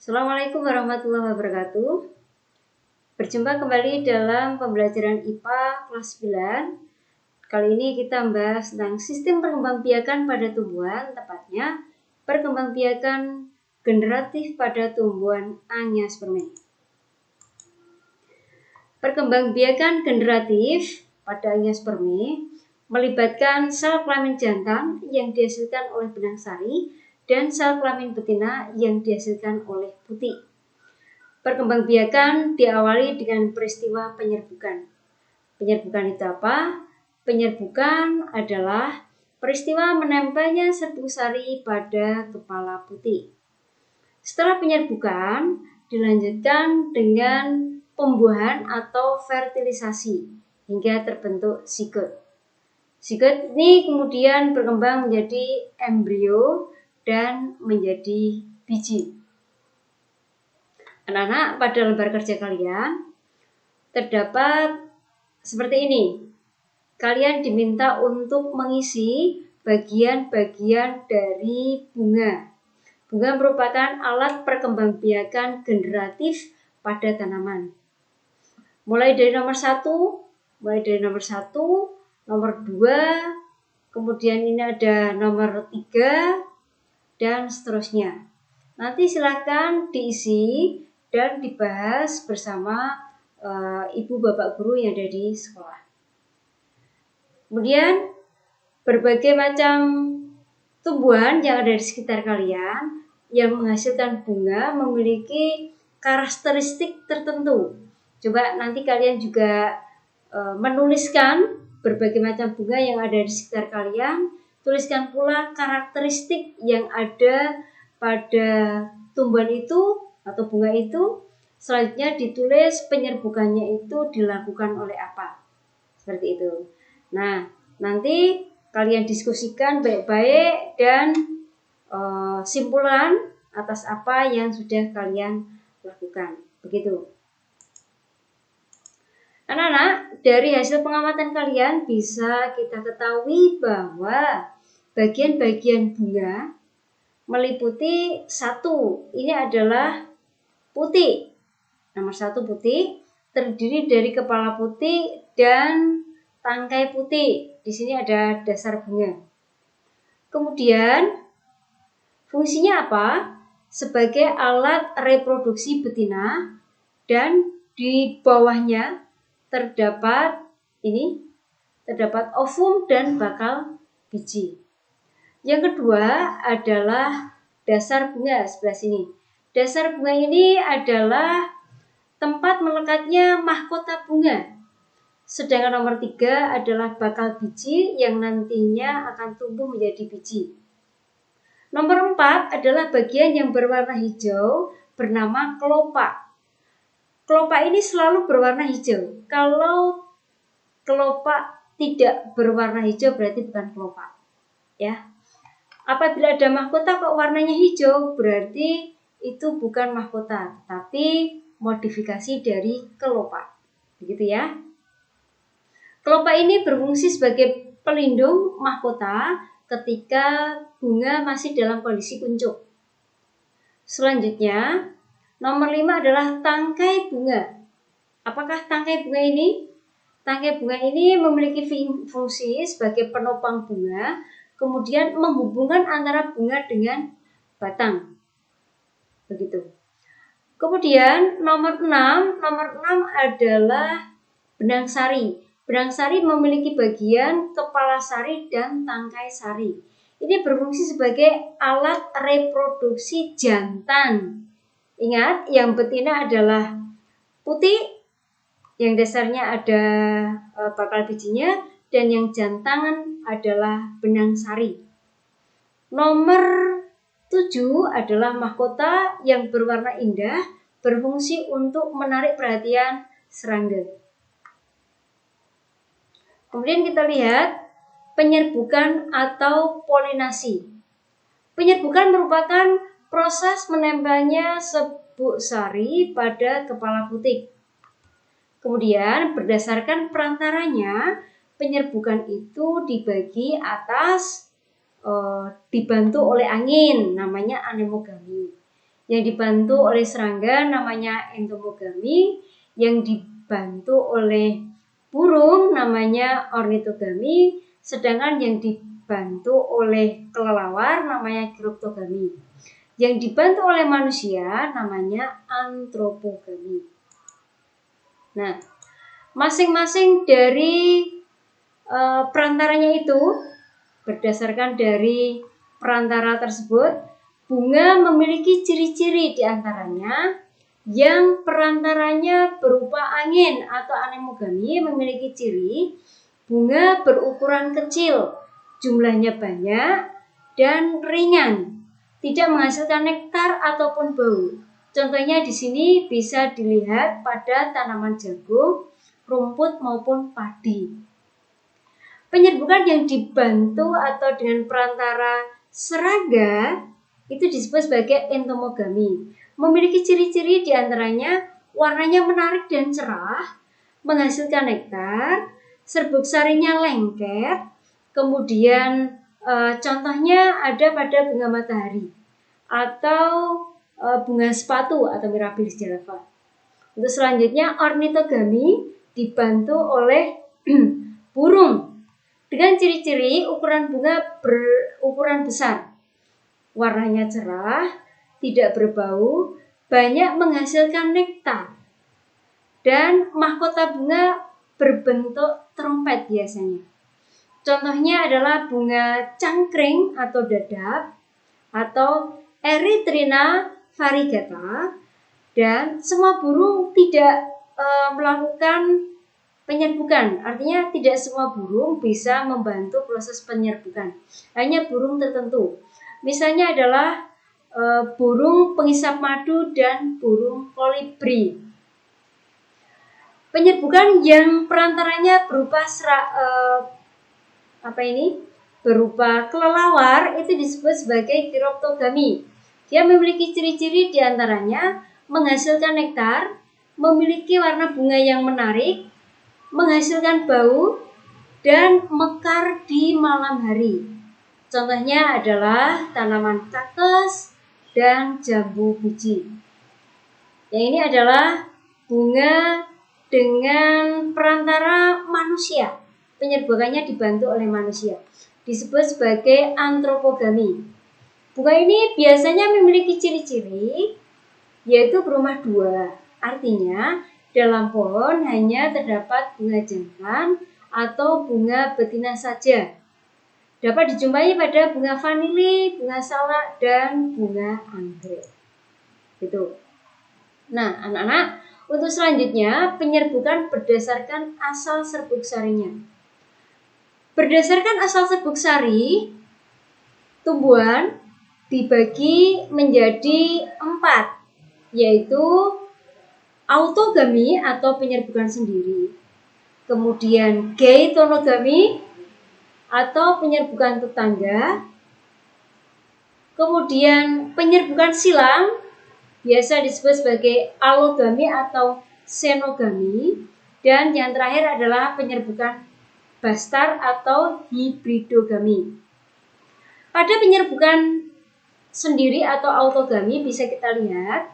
Assalamualaikum warahmatullahi wabarakatuh. Berjumpa kembali dalam pembelajaran IPA kelas 9. Kali ini kita membahas tentang sistem perkembangbiakan pada tumbuhan, tepatnya perkembangbiakan generatif pada tumbuhan Angiospermae. Perkembangbiakan generatif pada Angiospermae melibatkan sel kelamin jantan yang dihasilkan oleh benang sari dan sel kelamin betina yang dihasilkan oleh putik. Perkembangbiakan diawali dengan peristiwa penyerbukan. Penyerbukan itu apa? Penyerbukan adalah peristiwa menempelnya serbuk sari pada kepala putik. Setelah penyerbukan, dilanjutkan dengan pembuahan atau fertilisasi hingga terbentuk zigot. Zigot ini kemudian berkembang menjadi embrio dan menjadi biji. Anak-anak, pada lembar kerja kalian terdapat seperti ini. Kalian diminta untuk mengisi bagian-bagian dari bunga. Bunga merupakan alat perkembangbiakan generatif pada tanaman. Mulai dari nomor 1, nomor 2, kemudian ini ada nomor 3, dan seterusnya. Nanti silakan diisi dan dibahas bersama ibu bapak guru yang ada di sekolah. Kemudian berbagai macam tumbuhan yang ada di sekitar kalian yang menghasilkan bunga memiliki karakteristik tertentu. Coba nanti kalian juga menuliskan berbagai macam bunga yang ada di sekitar kalian. Tuliskan pula karakteristik yang ada pada tumbuhan itu atau bunga itu. Selanjutnya ditulis penyerbukannya itu dilakukan oleh apa. Seperti itu. Nah, nanti kalian diskusikan baik-baik dan simpulan atas apa yang sudah kalian lakukan. Begitu. Anak-anak, dari hasil pengamatan kalian bisa kita ketahui bahwa bagian-bagian bunga meliputi 1. Ini adalah putik. Nomor 1 putik, terdiri dari kepala putik dan tangkai putik. Di sini ada dasar bunga. Kemudian fungsinya apa? Sebagai alat reproduksi betina, dan di bawahnya terdapat ovum dan bakal biji. Yang kedua adalah dasar bunga sebelah sini. Dasar bunga ini adalah tempat melekatnya mahkota bunga. Sedangkan nomor 3 adalah bakal biji yang nantinya akan tumbuh menjadi biji. Nomor 4 adalah bagian yang berwarna hijau bernama kelopak. Kelopak ini selalu berwarna hijau. Kalau kelopak tidak berwarna hijau berarti bukan kelopak. Ya. Apabila ada mahkota kok warnanya hijau, berarti itu bukan mahkota, tapi modifikasi dari kelopak. Begitu ya. Kelopak ini berfungsi sebagai pelindung mahkota ketika bunga masih dalam kondisi kuncup. Selanjutnya, nomor 5 adalah tangkai bunga. Apakah tangkai bunga ini? Tangkai bunga ini memiliki fungsi sebagai penopang bunga, kemudian menghubungkan antara bunga dengan batang. Begitu. Kemudian nomor 6 adalah benang sari. Benang sari memiliki bagian kepala sari dan tangkai sari. Ini berfungsi sebagai alat reproduksi jantan. Ingat, yang betina adalah putik, yang dasarnya ada bakal bijinya, dan yang jantan adalah benang sari. Nomor 7 adalah mahkota yang berwarna indah, berfungsi untuk menarik perhatian serangga. Kemudian kita lihat penyerbukan atau polinasi. Penyerbukan merupakan proses menempelnya serbuk sari pada kepala putik. Kemudian berdasarkan perantaranya, penyerbukan itu dibagi atas dibantu oleh angin, namanya anemogami. Yang dibantu oleh serangga namanya entomogami, yang dibantu oleh burung namanya ornitogami, sedangkan yang dibantu oleh kelelawar namanya cryptogami. Yang dibantu oleh manusia namanya antropogami. Nah, masing-masing dari perantaranya itu, berdasarkan dari perantara tersebut, bunga memiliki ciri-ciri diantaranya yang perantaranya berupa angin atau anemogami memiliki ciri bunga berukuran kecil, jumlahnya banyak dan ringan, tidak menghasilkan nektar ataupun bau. Contohnya di sini bisa dilihat pada tanaman jagung, rumput maupun padi. Penyerbukan yang dibantu atau dengan perantara serangga itu disebut sebagai entomogami. Memiliki ciri-ciri diantaranya warnanya menarik dan cerah, menghasilkan nektar, serbuk sarinya lengket, kemudian contohnya ada pada bunga matahari atau bunga sepatu atau Mirabilis java. Untuk selanjutnya ornitogami dibantu oleh burung dengan ciri-ciri ukuran bunga berukuran besar, warnanya cerah, tidak berbau, banyak menghasilkan nektar, dan mahkota bunga berbentuk trompet biasanya. Contohnya adalah bunga cangkring atau dadap, atau Erythrina variegata, dan semua burung tidak melakukan penyerbukan, artinya tidak semua burung bisa membantu proses penyerbukan, hanya burung tertentu. Misalnya adalah burung pengisap madu dan burung kolibri. Penyerbukan yang perantaranya berupa berupa kelelawar itu disebut sebagai cryptogami. Dia memiliki ciri-ciri diantaranya menghasilkan nektar, memiliki warna bunga yang menarik, menghasilkan bau, dan mekar di malam hari. Contohnya adalah tanaman kaktus dan jambu biji. Yang ini adalah bunga dengan perantara manusia. Penyerbukannya dibantu oleh manusia. Disebut sebagai antropogami. Bunga ini biasanya memiliki ciri-ciri yaitu berumah dua. Artinya dalam pohon hanya terdapat bunga jantan atau bunga betina saja. Dapat dijumpai pada bunga vanili, bunga salak, dan bunga anggrek. Gitu. Nah, anak-anak, untuk selanjutnya penyerbukan berdasarkan asal serbuk sarinya. Berdasarkan asal serbuk sari, tumbuhan dibagi menjadi 4, yaitu autogami atau penyerbukan sendiri, kemudian geitonogami atau penyerbukan tetangga, kemudian penyerbukan silang biasa disebut sebagai allogami atau xenogami, dan yang terakhir adalah penyerbukan bastar atau hibridogami. Pada penyerbukan sendiri atau autogami bisa kita lihat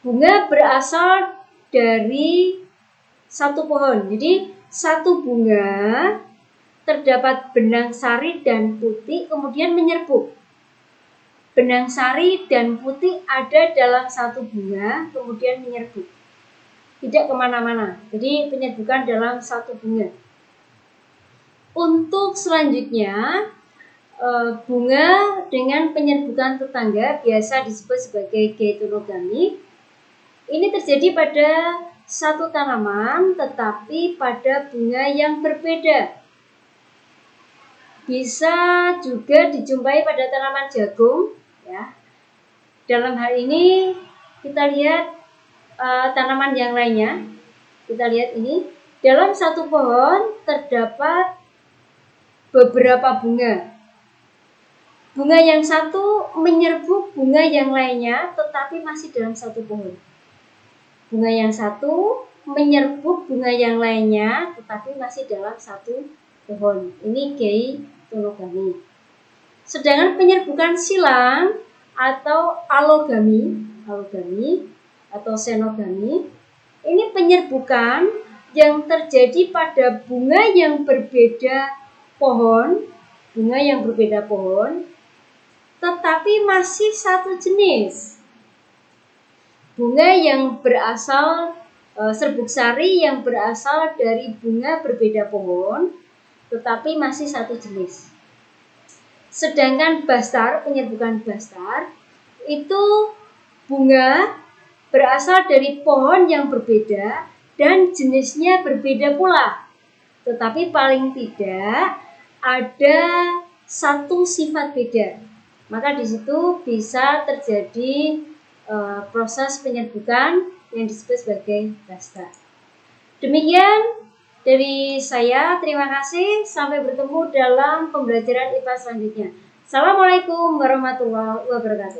bunga berasal dari satu pohon. Jadi satu bunga terdapat benang sari dan putih kemudian menyerbuk. Benang sari dan putih ada dalam satu bunga kemudian menyerbuk. Tidak kemana-mana. Jadi penyerbukan dalam satu bunga. Untuk selanjutnya bunga dengan penyerbukan tetangga biasa disebut sebagai geitonogami. Ini terjadi pada satu tanaman tetapi pada bunga yang berbeda. Bisa juga dijumpai pada tanaman jagung, ya. Dalam hal ini kita lihat tanaman yang lainnya. Kita lihat ini, dalam satu pohon terdapat beberapa bunga. Bunga yang satu menyerbuk bunga yang lainnya tetapi masih dalam satu pohon. Bunga yang satu menyerbuk bunga yang lainnya tetapi masih dalam satu pohon. Ini geitonogami. Sedangkan penyerbukan silang atau allogami alogami atau xenogami. Ini penyerbukan yang terjadi pada bunga yang berbeda pohon, tetapi masih satu jenis. Bunga yang berasal serbuk sari yang berasal dari bunga berbeda pohon, tetapi masih satu jenis. Sedangkan bastar, penyerbukan bastar, itu bunga berasal dari pohon yang berbeda dan jenisnya berbeda pula. Tetapi paling tidak ada satu sifat beda. Maka di situ bisa terjadi proses penyerbukan yang disebut sebagai bastar. Demikian dari saya, terima kasih. Sampai bertemu dalam pembelajaran IPA selanjutnya. Assalamualaikum warahmatullahi wabarakatuh.